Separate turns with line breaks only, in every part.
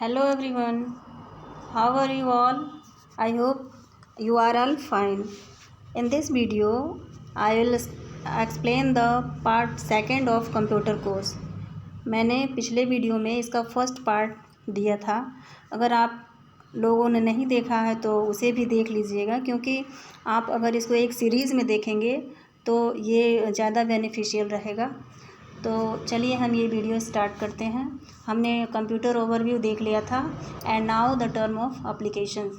Hello everyone, how are you all? I hope you are all fine. In this video, I will explain the part second of computer course. मैंने पिछले video में इसका first part दिया था। अगर आप लोगों ने नहीं देखा है तो उसे भी देख लीजिएगा, क्योंकि आप अगर इसको एक सीरीज़ में देखेंगे तो ये ज़्यादा बेनिफिशियल रहेगा। तो चलिए हम ये वीडियो स्टार्ट करते हैं। हमने कंप्यूटर ओवरव्यू देख लिया था। And now the term of application.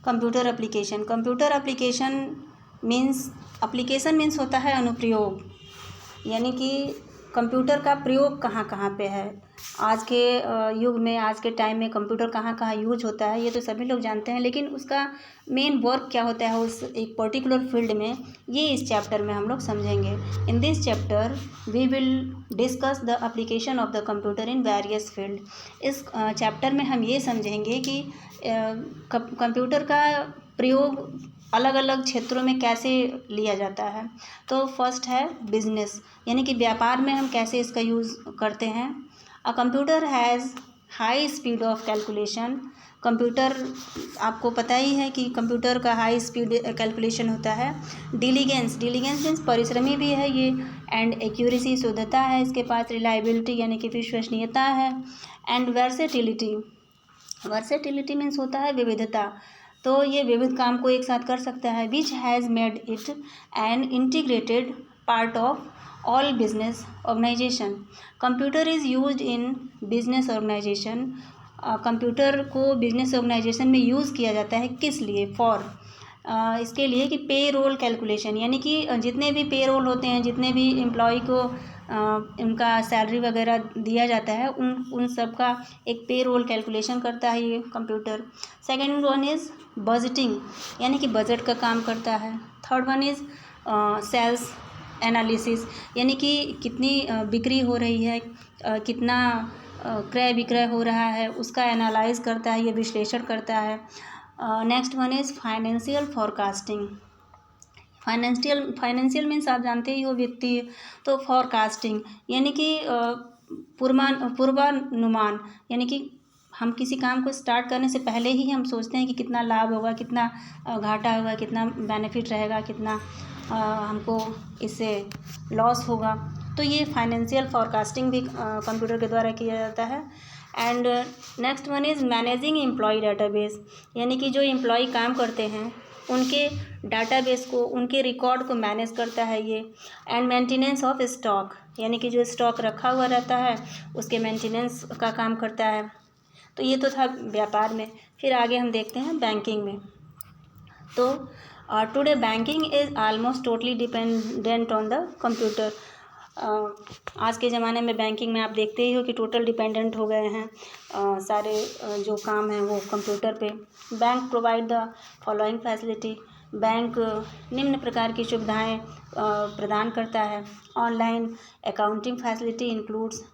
Computer application means होता है अनुप्रयोग, यानी कि कंप्यूटर का प्रयोग कहाँ कहाँ पे है। आज के युग में, आज के टाइम में कंप्यूटर कहाँ कहाँ यूज होता है ये तो सभी लोग जानते हैं, लेकिन उसका मेन वर्क क्या होता है उस एक पर्टिकुलर फील्ड में, ये इस चैप्टर में हम लोग समझेंगे। In this chapter we will discuss the application of the computer in various field. इस चैप्टर में हम ये समझेंगे कि कंप्यूटर का प्रयोग अलग अलग क्षेत्रों में कैसे लिया जाता है। तो फर्स्ट है बिजनेस, यानी कि व्यापार में हम कैसे इसका यूज़ करते हैं। अ computer has high speed of calculation. Computer, आपको पता ही है कि कंप्यूटर का हाई स्पीड कैलकुलेशन होता है। डिलीगेंस मीन्स परिश्रमी भी है ये। एंड एक्यूरेसी, शुद्धता है इसके पास। रिलायबिलिटी यानी कि विश्वसनीयता है। एंड वर्सेटिलिटी मीन्स होता है विविधता, तो ये विविध काम को एक साथ कर सकता है। Which has made it an integrated part of all business organization. Computer is used in business organization. Computer को बिजनेस ऑर्गेनाइजेशन में यूज़ किया जाता है, किस लिए? फॉर इसके लिए कि पे रोल कैलकुलेशन, यानी कि जितने भी पे रोल होते हैं, जितने भी एम्प्लॉय को उनका सैलरी वगैरह दिया जाता है, उन सब का एक पे रोल कैलकुलेशन करता है ये computer. Second one is budgeting, यानी कि बजट का काम करता है। Third one is sales analysis, यानी कि कितनी बिक्री हो रही है, कितना क्रय विक्रय हो रहा है, उसका एनालाइज करता है, ये विश्लेषण करता है। Next one is financial forecasting. Financial means आप जानते ही हो वित्तीय, तो फॉरकास्टिंग यानी कि पूर्वानुमान, यानी कि हम किसी काम को स्टार्ट करने से पहले ही हम सोचते हैं कि कितना लाभ होगा, कितना घाटा होगा, कितना बेनिफिट रहेगा, कितना हमको इससे लॉस होगा। तो ये फाइनेंशियल फॉरकास्टिंग भी कंप्यूटर के द्वारा किया जाता है। And next one is managing employ database, यानी कि जो एम्प्लॉय काम करते हैं उनके डाटाबेस को, उनके रिकॉर्ड को मैनेज करता है ये। एंड मेंटेनेंस ऑफ स्टॉक, यानी कि जो स्टॉक रखा हुआ रहता है उसके मेंटेनेंस का काम करता है। तो ये तो था व्यापार में। फिर आगे हम देखते हैं बैंकिंग में। तो today banking is almost totally dependent on the computer. आज के ज़माने में बैंकिंग में आप देखते ही हो कि टोटल डिपेंडेंट हो गए हैं। सारे जो काम हैं वो कंप्यूटर पे। Bank provide the following facility, bank निम्न प्रकार की सुविधाएं प्रदान करता है। Online accounting facility includes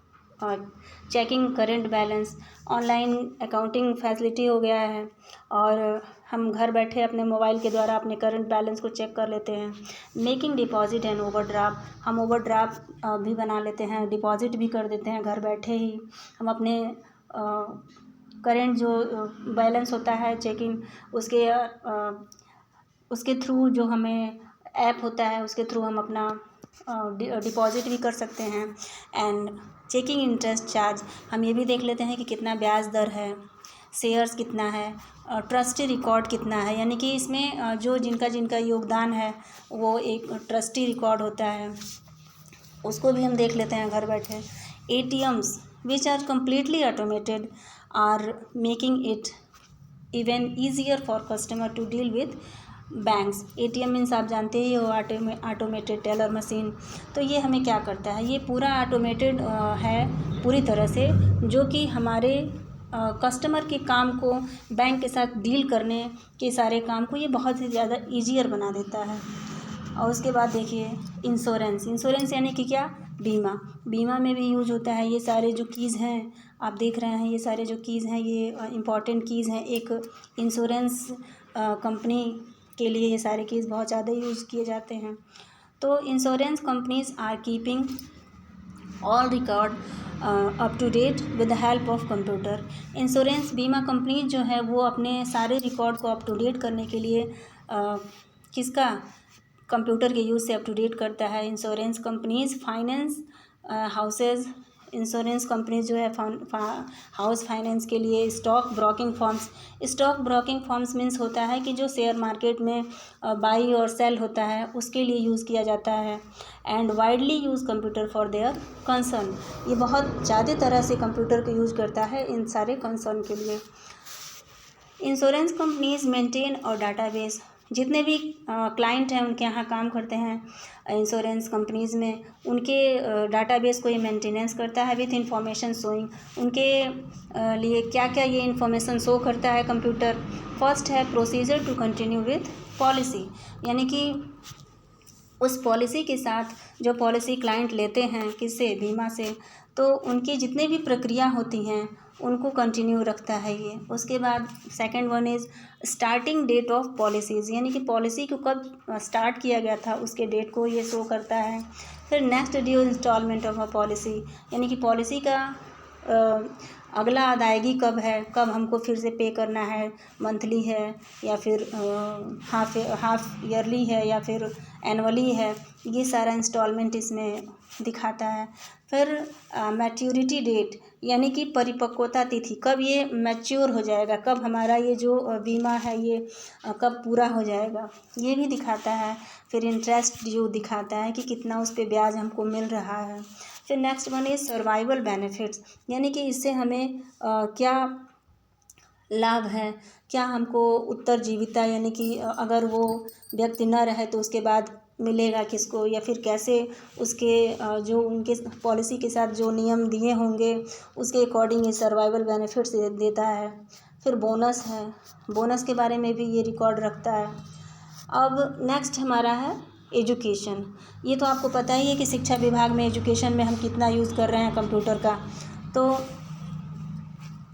checking current balance, online accounting facility हो गया है, और हम घर बैठे अपने मोबाइल के द्वारा अपने करंट बैलेंस को चेक कर लेते हैं। मेकिंग डिपॉजिट एंड ओवरड्राफ्ट, हम ओवरड्राफ्ट भी बना लेते हैं, डिपॉजिट भी कर देते हैं घर बैठे ही। हम अपने करंट जो बैलेंस होता है चेकिंग, उसके थ्रू जो हमें ऐप होता है उसके थ्रू हम अपना डिपॉजिट भी कर सकते हैं। एंड चेकिंग इंटरेस्ट चार्ज, हम ये भी देख लेते हैं कि कितना ब्याज दर है, शेयर्स कितना है, ट्रस्टी रिकॉर्ड कितना है, यानी कि इसमें जो जिनका योगदान है वो एक ट्रस्टी रिकॉर्ड होता है, उसको भी हम देख लेते हैं घर बैठे। ATMs which are completely automated are making it even easier for customer to deal with banks. ATM means आप जानते ही हो ऑटोमेटेड टेलर मशीन। तो ये हमें क्या करता है, ये पूरा ऑटोमेटेड है पूरी तरह से, जो कि हमारे कस्टमर के काम को, बैंक के साथ डील करने के सारे काम को ये बहुत ही ज़्यादा ईजियर बना देता है। और उसके बाद देखिए इंश्योरेंस यानी कि क्या? बीमा में भी यूज होता है। ये सारे जो कीज़ हैं आप देख रहे हैं, ये सारे जो कीज़ हैं ये इम्पॉर्टेंट कीज़ हैं एक इंश्योरेंस कंपनी के लिए ये सारे कीज़ बहुत ज़्यादा यूज़ किए जाते हैं। तो insurance companies are keeping all record up to date with the help of computer. Insurance बीमा कंपनी जो है वो अपने सारे रिकॉर्ड को अप टू डेट करने के लिए किसका कंप्यूटर के यूज़ से अप टू डेट करता है। Insurance companies finance houses, insurance companies जो है हाउस फाइनेंस के लिए stock broking firms. Stock broking firms means होता है कि जो शेयर मार्केट में बाई और सेल होता है उसके लिए यूज़ किया जाता है। And widely use computer for their concern, ये बहुत ज़्यादा तरह से कंप्यूटर को यूज़ करता है इन सारे कंसर्न के लिए। इंश्योरेंस कंपनीज मेंटेन और डाटाबेस, जितने भी क्लाइंट हैं उनके यहाँ काम करते हैं इंश्योरेंस कंपनीज़ में, उनके डाटाबेस को ये मेंटेनेंस करता है विथ इंफॉर्मेशन शोइंग। उनके लिए क्या क्या ये इंफॉर्मेशन शो करता है कंप्यूटर। फर्स्ट है procedure to continue with policy, यानी कि उस पॉलिसी के साथ जो पॉलिसी क्लाइंट लेते हैं किससे, बीमा से, तो उनकी जितनी भी प्रक्रिया होती हैं उनको कंटिन्यू रखता है ये। उसके बाद second one is starting date of policies, यानी कि पॉलिसी को कब स्टार्ट किया गया था उसके डेट को ये शो करता है। फिर next due installment of a policy, यानी कि पॉलिसी का अगला अदायगी कब है, कब हमको फिर से पे करना है, मंथली है या फिर हाफ ईयरली है या फिर एनुअली है, ये सारा इंस्टॉलमेंट इसमें दिखाता है। फिर मैच्योरिटी डेट, यानी कि परिपक्वता तिथि, कब ये मैच्योर हो जाएगा, कब हमारा ये जो बीमा है ये कब पूरा हो जाएगा, ये भी दिखाता है। फिर इंटरेस्ट ड्यू दिखाता है कि कितना उस पर ब्याज हमको मिल रहा है। फिर next one is survival benefits, यानी कि इससे हमें क्या लाभ है, क्या हमको उत्तरजीविता, यानी कि अगर वो व्यक्ति न रहे तो उसके बाद मिलेगा किसको, या फिर कैसे उसके जो उनके पॉलिसी के साथ जो नियम दिए होंगे उसके अकॉर्डिंग ये सर्वाइवल बेनिफिट्स देता है। फिर बोनस है, बोनस के बारे में भी ये रिकॉर्ड रखता है। अब नेक्स्ट हमारा है एजुकेशन। ये तो आपको पता ही है कि शिक्षा विभाग में एजुकेशन में हम कितना यूज़ कर रहे हैं कंप्यूटर का। तो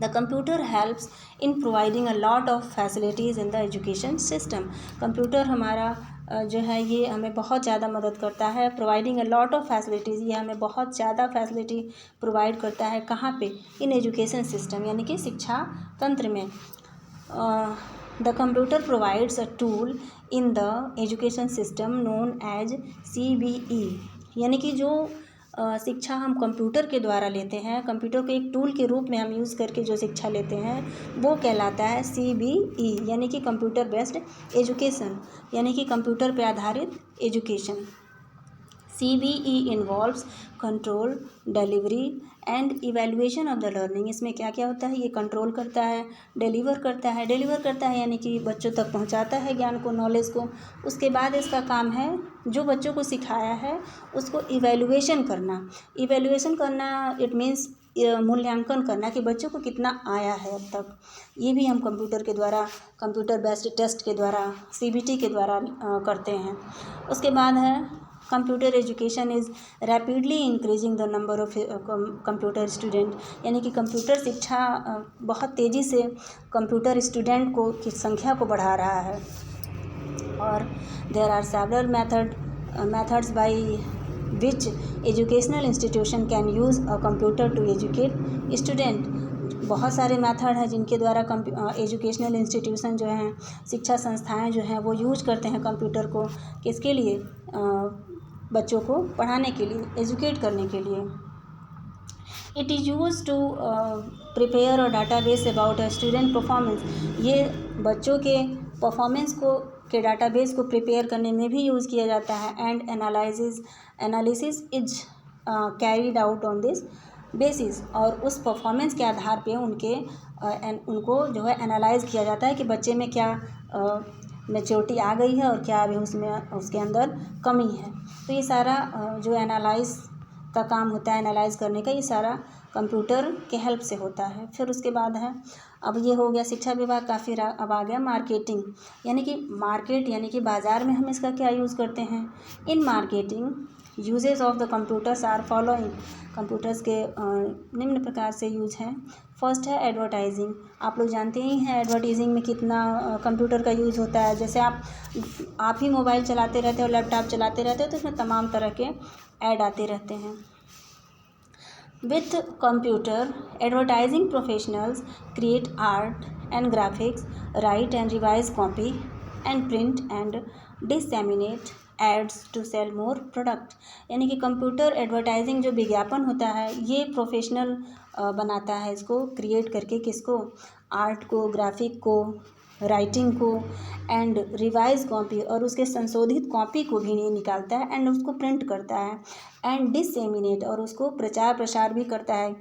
the computer helps in providing a lot of facilities in the education system. Computer हमारा जो है ये हमें बहुत ज़्यादा मदद करता है। Providing a lot of facilities, ये हमें बहुत ज़्यादा फैसिलिटी प्रोवाइड करता है। कहाँ पे, इन एजुकेशन सिस्टम, यानी कि शिक्षा तंत्र में। The computer provides a tool in the education system known as CBE, यानी कि जो शिक्षा हम कंप्यूटर के द्वारा लेते हैं, कंप्यूटर को एक टूल के रूप में हम यूज़ करके जो शिक्षा लेते हैं वो कहलाता है CBE, यानी कि कंप्यूटर बेस्ड एजुकेशन, यानी कि कंप्यूटर पे आधारित education. CBE involves control, delivery and evaluation of the learning. इसमें क्या क्या होता है, ये कंट्रोल करता है, डिलीवर करता है यानी कि बच्चों तक पहुंचाता है ज्ञान को, नॉलेज को। उसके बाद इसका काम है जो बच्चों को सिखाया है उसको इवैल्यूएशन करना, इट मीन्स मूल्यांकन करना कि बच्चों को कितना आया है अब तक। ये भी हम कंप्यूटर के द्वारा, कंप्यूटर बेस्ड टेस्ट के द्वारा, CBT के द्वारा करते हैं। उसके बाद है computer education is rapidly increasing the number of computer student, यानी कि कंप्यूटर शिक्षा बहुत तेज़ी से कंप्यूटर स्टूडेंट को की संख्या को बढ़ा रहा है। और there are several methods by which educational institution can use a computer to educate student. बहुत सारे मेथड हैं जिनके द्वारा एजुकेशनल इंस्टीट्यूशन जो हैं, शिक्षा संस्थाएं जो हैं वो यूज करते हैं कंप्यूटर को, किसके लिए, बच्चों को पढ़ाने के लिए, एजुकेट करने के लिए। It is use to prepare a database about a student performance, ये बच्चों के परफॉर्मेंस को के डाटाबेस को प्रिपेयर करने में भी यूज़ किया जाता है। And analysis is carried out on this basis, और उस परफॉर्मेंस के आधार पे उनको जो है एनालाइज किया जाता है कि बच्चे में क्या मैच्योरिटी आ गई है और क्या अभी उसके अंदर कमी है। तो ये सारा जो एनालाइज का काम होता है, एनालाइज करने का, ये सारा कंप्यूटर के हेल्प से होता है। फिर उसके बाद है, अब ये हो गया शिक्षा विभाग का। फिर अब आ गया मार्केटिंग, यानी कि बाज़ार में हम इसका क्या यूज़ करते हैं। In marketing uses of the computers are following. Computers के निम्न प्रकार से यूज हैं। फर्स्ट है एडवर्टाइजिंग। आप लोग जानते ही हैं एडवर्टाइजिंग में कितना कंप्यूटर का यूज़ होता है। जैसे आप ही मोबाइल चलाते रहते हो, लैपटॉप चलाते रहते हो, तो उसमें तमाम तरह के ऐड आते रहते हैं। With computer, advertising professionals create art and graphics, write and revise copy, and print and disseminate ads to sell more product। यानी कि कंप्यूटर एडवर्टाइजिंग जो विज्ञापन होता है ये प्रोफेशनल बनाता है इसको क्रिएट करके, किसको, आर्ट को, ग्राफिक को, राइटिंग को, एंड रिवाइज कॉपी, और उसके संशोधित कॉपी को भी निकालता है, एंड उसको प्रिंट करता है, एंड डिसेमिनेट, और उसको प्रचार प्रसार भी करता है,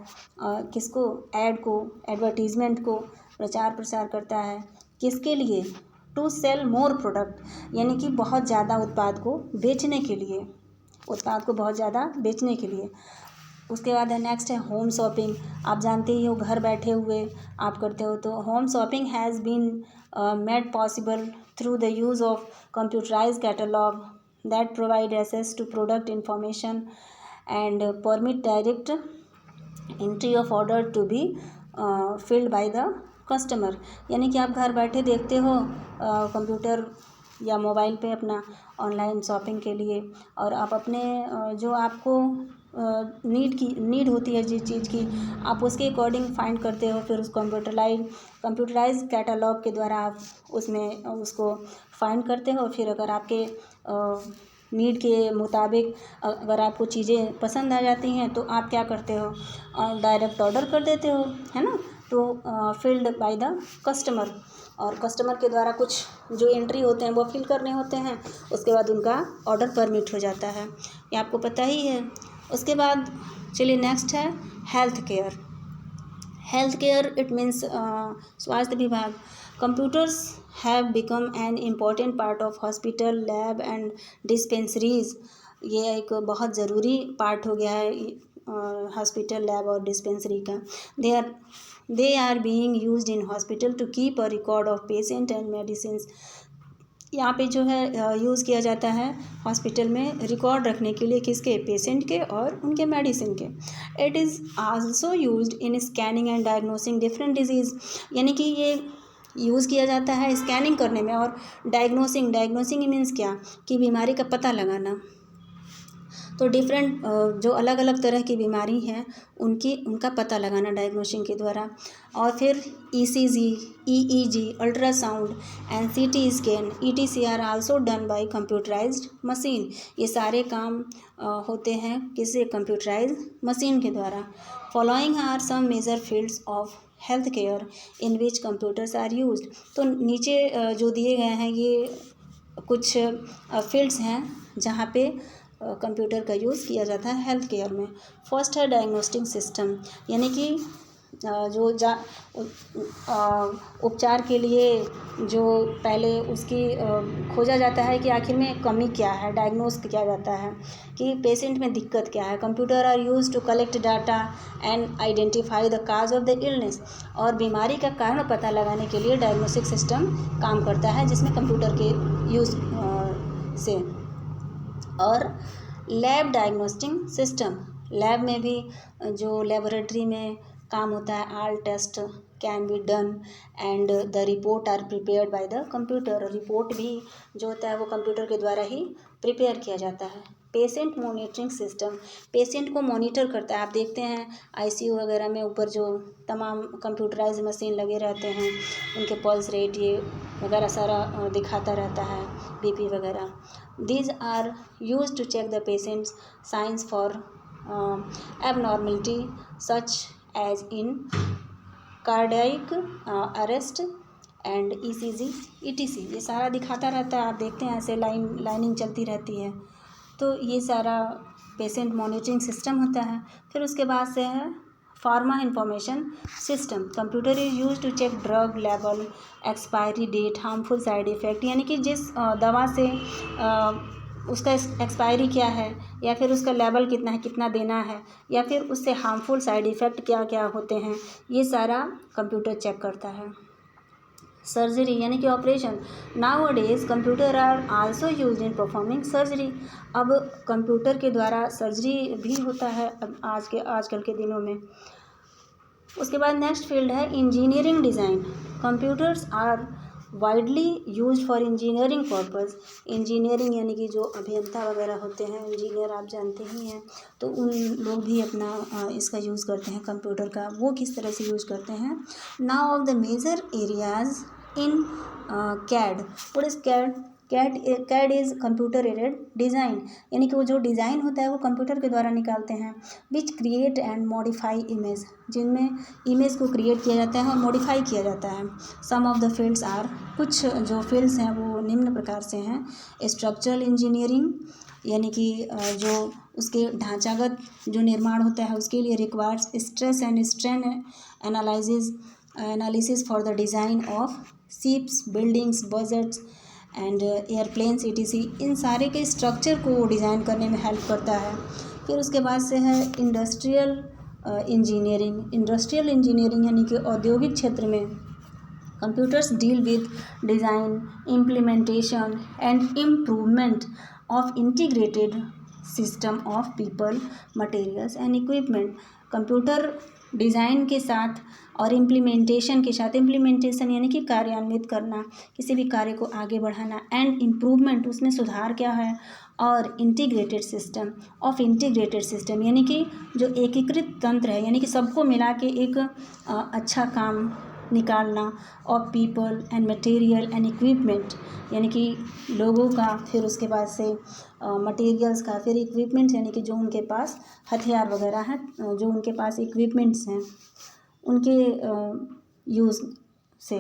किसको, ऐड को, एडवर्टीजमेंट को प्रचार प्रसार करता है, किसके लिए, टू सेल मोर प्रोडक्ट, यानी कि बहुत ज़्यादा उत्पाद को बेचने के लिए, उत्पाद को बहुत ज़्यादा बेचने के लिए। उसके बाद है नेक्स्ट है होम शॉपिंग। आप जानते ही हो घर बैठे हुए आप करते हो, तो home shopping has been made possible through the use of computerize catalog that provide access to product information and permit direct entry of order to be filled by the customer. यानी कि आप घर बैठे देखते हो कंप्यूटर या mobile पे अपना ऑनलाइन शॉपिंग के लिए, और आप अपने जो आपको नीड होती है जिस चीज़ की, आप उसके अकॉर्डिंग फाइंड करते हो, फिर उस कंप्यूटराइज कैटलॉग के द्वारा आप उसमें उसको फाइंड करते हो। फिर अगर आपके नीड के मुताबिक अगर आपको चीज़ें पसंद आ जाती हैं तो आप क्या करते हो, डायरेक्ट ऑर्डर कर देते हो, है ना, तो फिल्ड बाय द कस्टमर, और कस्टमर के द्वारा कुछ जो एंट्री होते हैं वो फिल करने होते हैं, उसके बाद उनका ऑर्डर परमिट हो जाता है, ये आपको पता ही है। उसके बाद चलिए नेक्स्ट है health care. Health care it means स्वास्थ्य विभाग। Computers have become an important part of hospital, lab and dispensaries. ये एक बहुत ज़रूरी पार्ट हो गया है हॉस्पिटल, लैब और डिस्पेंसरी का। They are being used in hospital to keep a record of patient and medicine. यहाँ पे जो है यूज़ किया जाता है हॉस्पिटल में रिकॉर्ड रखने के लिए, किसके, पेशेंट के और उनके मेडिसिन के। It is also used in scanning and diagnosing different disease. यानी कि ये यूज़ किया जाता है स्कैनिंग करने में, और डायग्नोसिंग मीन्स क्या, कि बीमारी का पता लगाना। तो डिफरेंट जो अलग अलग तरह की बीमारी हैं उनका पता लगाना डायग्नोसिंग के द्वारा। और फिर ECG, EEG, ultrasound and CT scan ETC are also done by computerized machine. ये सारे काम होते हैं किसी कंप्यूटराइज मशीन के द्वारा। Following are some major fields of health care in which computers are used. तो नीचे जो दिए गए हैं ये कुछ फील्ड्स हैं जहाँ पे कंप्यूटर का यूज़ किया जाता है हेल्थ केयर में। फर्स्ट है डायग्नोस्टिक सिस्टम, यानी कि जो उपचार के लिए जो पहले उसकी खोजा जाता है कि आखिर में कमी क्या है, डायग्नोस किया जाता है कि पेशेंट में दिक्कत क्या है। Computer are use to collect data and identify the cause of the illness. और बीमारी का कारण पता लगाने के लिए डायग्नोस्टिक सिस्टम काम करता है, जिसमें कंप्यूटर के यूज़ से। और लैब डायग्नोस्टिक सिस्टम, लैब में भी जो लेबोरेटरी में काम होता है, all test can be done and the report are prepared by the computer. Report भी जो होता है वो कंप्यूटर के द्वारा ही प्रिपेयर किया जाता है। पेशेंट मॉनिटरिंग सिस्टम, पेशेंट को मॉनिटर करता है। आप देखते हैं ICU वगैरह में ऊपर जो तमाम कंप्यूटराइज मशीन लगे रहते हैं, उनके पल्स रेट ये वगैरह सारा दिखाता रहता है, BP वगैरह। These are used to check the patient's signs for abnormality such as in cardiac arrest and ECG ETC। ये सारा दिखाता रहता है, आप देखते हैं ऐसे लाइनिंग चलती रहती है। तो ये सारा पेशेंट मॉनिटरिंग सिस्टम होता है। फिर उसके बाद से है pharma information system. Computer is use to check drug level, expiry date, harmful side effect, यानी कि जिस दवा से उसका एक्सपायरी क्या है, या फिर उसका लेवल कितना है, कितना देना है, या फिर उससे हार्मफुल साइड इफ़ेक्ट क्या क्या होते हैं, ये सारा कंप्यूटर चेक करता है। सर्जरी यानी कि ऑपरेशन। Nowadays computer are also use in performing surgery. अब कंप्यूटर के द्वारा सर्जरी भी होता है अब आजकल के दिनों में। उसके बाद नेक्स्ट फील्ड है engineering design. Computers are widely use for engineering purpose. Engineering यानी कि जो अभियंता वगैरह होते हैं, इंजीनियर आप जानते ही हैं, तो उन लोग भी अपना इसका यूज़ करते हैं कंप्यूटर का। वो किस तरह से यूज़ करते हैं? Now of the major areas in CAD. What is CAD? CAD is computer aided design, यानी कि वो जो डिज़ाइन होता है वो कंप्यूटर के द्वारा निकालते हैं। Which create and modify image, जिनमें इमेज को क्रिएट किया जाता है और मॉडिफाई किया जाता है। सम ऑफ द फील्ड्स आर, कुछ जो फील्ड्स हैं वो निम्न प्रकार से हैं। स्ट्रक्चरल इंजीनियरिंग, यानी कि जो उसके ढांचागत जो निर्माण होता है उसके लिए requires stress and strain analysis for the design of ships, buildings, budgets and airplanes etc। इन सारे के स्ट्रक्चर को डिज़ाइन करने में हेल्प करता है। फिर उसके बाद से है इंडस्ट्रियल इंजीनियरिंग। इंडस्ट्रियल इंजीनियरिंग यानी कि औद्योगिक क्षेत्र में computers deal with design, implementation and improvement of integrated system of people, materials and equipment. Computer design के साथ और इम्प्लीमेंटेशन के साथ, इम्प्लीमेंटेशन यानी कि कार्यान्वित करना, किसी भी कार्य को आगे बढ़ाना, एंड इम्प्रूवमेंट उसमें सुधार क्या है, और इंटीग्रेटेड सिस्टम यानी कि जो एकीकृत तंत्र है, यानी कि सबको मिला के एक अच्छा काम निकालना। Of people and material and equipment, यानी कि लोगों का, फिर उसके बाद से मटेरियल्स का, फिर इक्विपमेंट्स यानी कि जो उनके पास हथियार वगैरह हैं, जो उनके पास इक्विपमेंट्स हैं उनके यूज़ से।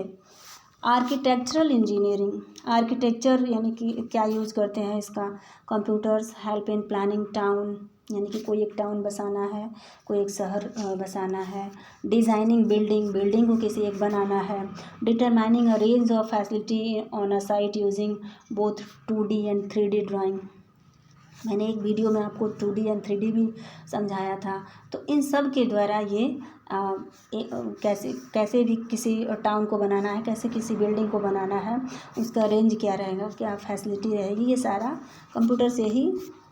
आर्किटेक्चरल इंजीनियरिंग, आर्किटेक्चर यानी कि क्या यूज़ करते हैं इसका? Computers help in planning town, यानी कि कोई एक टाउन बसाना है, कोई एक शहर बसाना है। डिज़ाइनिंग बिल्डिंग को किसी एक बनाना है। Determining a range of facility on a site using both 2D and 3D drawing. मैंने एक वीडियो में आपको 2D एंड 3D भी समझाया था। तो इन सब के द्वारा ये कैसे भी किसी टाउन को बनाना है, कैसे किसी बिल्डिंग को बनाना है, उसका रेंज क्या रहेगा, क्या फैसिलिटी रहेगी, ये सारा कंप्यूटर से ही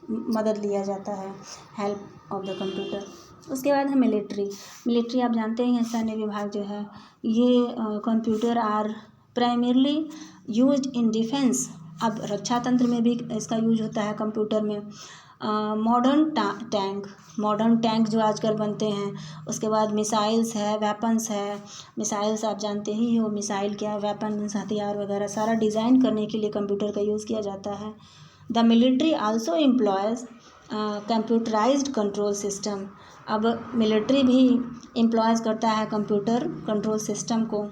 मदद लिया जाता है, हेल्प ऑफ द कंप्यूटर। उसके बाद है मिलिट्री आप जानते हैं, सैन्य विभाग जो है ये computer are primarily used in defence. अब रक्षा तंत्र में भी इसका यूज होता है कंप्यूटर में। मॉडर्न टैंक जो आजकल बनते हैं, उसके बाद मिसाइल्स है, वेपन्स है। मिसाइल्स आप जानते ही हो, मिसाइल क्या, वेपन हथियार वगैरह सारा डिज़ाइन करने के लिए कंप्यूटर का यूज़ किया जाता है। The military also employs computerised control system. अब मिलिट्री भी एम्प्लॉयज़ करता है कंप्यूटर कंट्रोल सिस्टम को।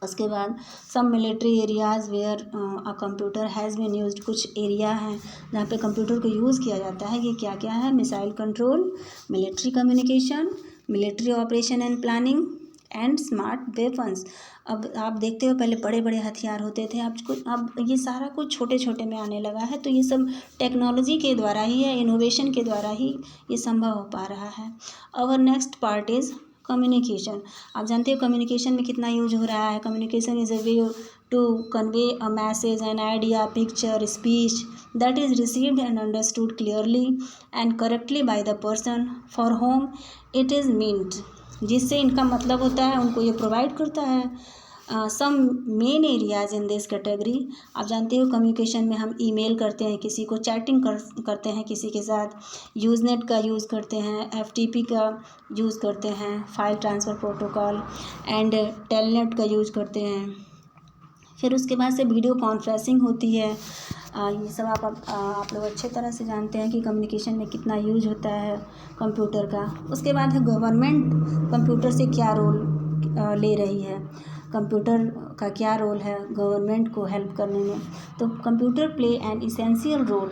उसके बाद some military areas where a computer has been used, कुछ एरिया हैं जहाँ पे कंप्यूटर को यूज़ किया जाता है। ये क्या क्या है? Missile control, military communication, military operation and planning and smart weapons. अब आप देखते हो पहले बड़े बड़े हथियार होते थे, अब ये सारा कुछ छोटे छोटे में आने लगा है। तो ये सब टेक्नोलॉजी के द्वारा ही या इनोवेशन के द्वारा ही ये संभव हो पा रहा है। और नेक्स्ट पार्ट इज़ कम्युनिकेशन। आप जानते हो कम्युनिकेशन में कितना यूज हो रहा है। Communication is a way to convey a message, an idea, picture, speech that is received and understood clearly and correctly by the person for whom it is meant. जिससे इनका मतलब होता है, उनको ये प्रोवाइड करता है। Some main areas in this category. आप जानते हो कम्युनिकेशन में हम ईमेल करते हैं किसी को, चैटिंग करते हैं किसी के साथ, यूज़नेट का यूज़ करते हैं, FTP का यूज़ करते हैं, file transfer protocol, and telnet का यूज़ करते हैं। फिर उसके बाद से वीडियो कॉन्फ्रेंसिंग होती है। ये सब आप लोग अच्छे तरह से जानते हैं कि कम्युनिकेशन में कितना यूज होता है कंप्यूटर का। उसके बाद है गवर्नमेंट कंप्यूटर से क्या रोल ले रही है, कंप्यूटर का क्या रोल है गवर्नमेंट को हेल्प करने में। तो computer play an essential role,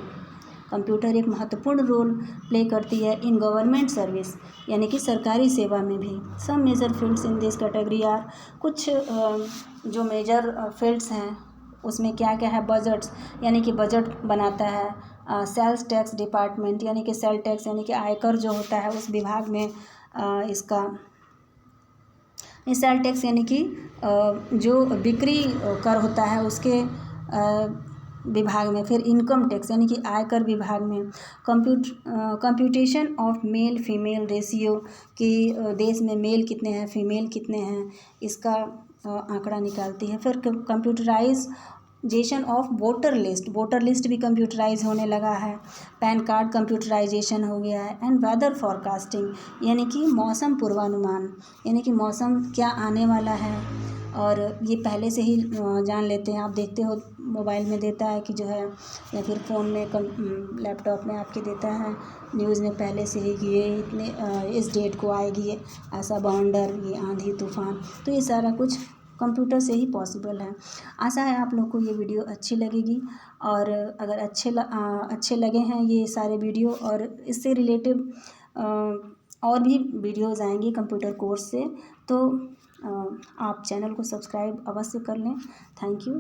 computer एक महत्वपूर्ण रोल प्ले करती है इन गवर्नमेंट सर्विस, यानी कि सरकारी सेवा में भी। Some major fields in this category are, कुछ जो मेजर फील्ड्स हैं उसमें क्या क्या है? बजट्स, यानी कि बजट बनाता है। सेल्स टैक्स डिपार्टमेंट, यानी कि सेल टैक्स यानी कि आयकर जो होता है उस विभाग में इसका सेल टैक्स यानी कि जो बिक्री कर होता है उसके विभाग में। फिर इनकम टैक्स यानी कि आयकर विभाग में। Computation of male female ratio कि देश में मेल कितने हैं फीमेल कितने हैं, इसका आंकड़ा निकालती है। फिर कंप्यूटराइजेशन ऑफ वोटर लिस्ट भी कंप्यूटराइज होने लगा है। पैन कार्ड कंप्यूटराइजेशन हो गया है। एंड वेदर फॉरकास्टिंग यानी कि मौसम पूर्वानुमान, यानी कि मौसम क्या आने वाला है और ये पहले से ही जान लेते हैं। आप देखते हो मोबाइल में देता है कि जो है, या फिर फ़ोन में लैपटॉप में आपके देता है न्यूज़ में पहले से ही कि ये इतने इस डेट को आएगी ये ऐसा बवंडर, ये आंधी तूफान। तो ये सारा कुछ कंप्यूटर से ही पॉसिबल है। आशा है आप लोग को ये वीडियो अच्छी लगेगी, और अगर अच्छे लगे हैं ये सारे वीडियो और इससे रिलेटेड और भी वीडियोज़ आएंगी कंप्यूटर कोर्स से, तो आप चैनल को सब्सक्राइब अवश्य कर लें। Thank you.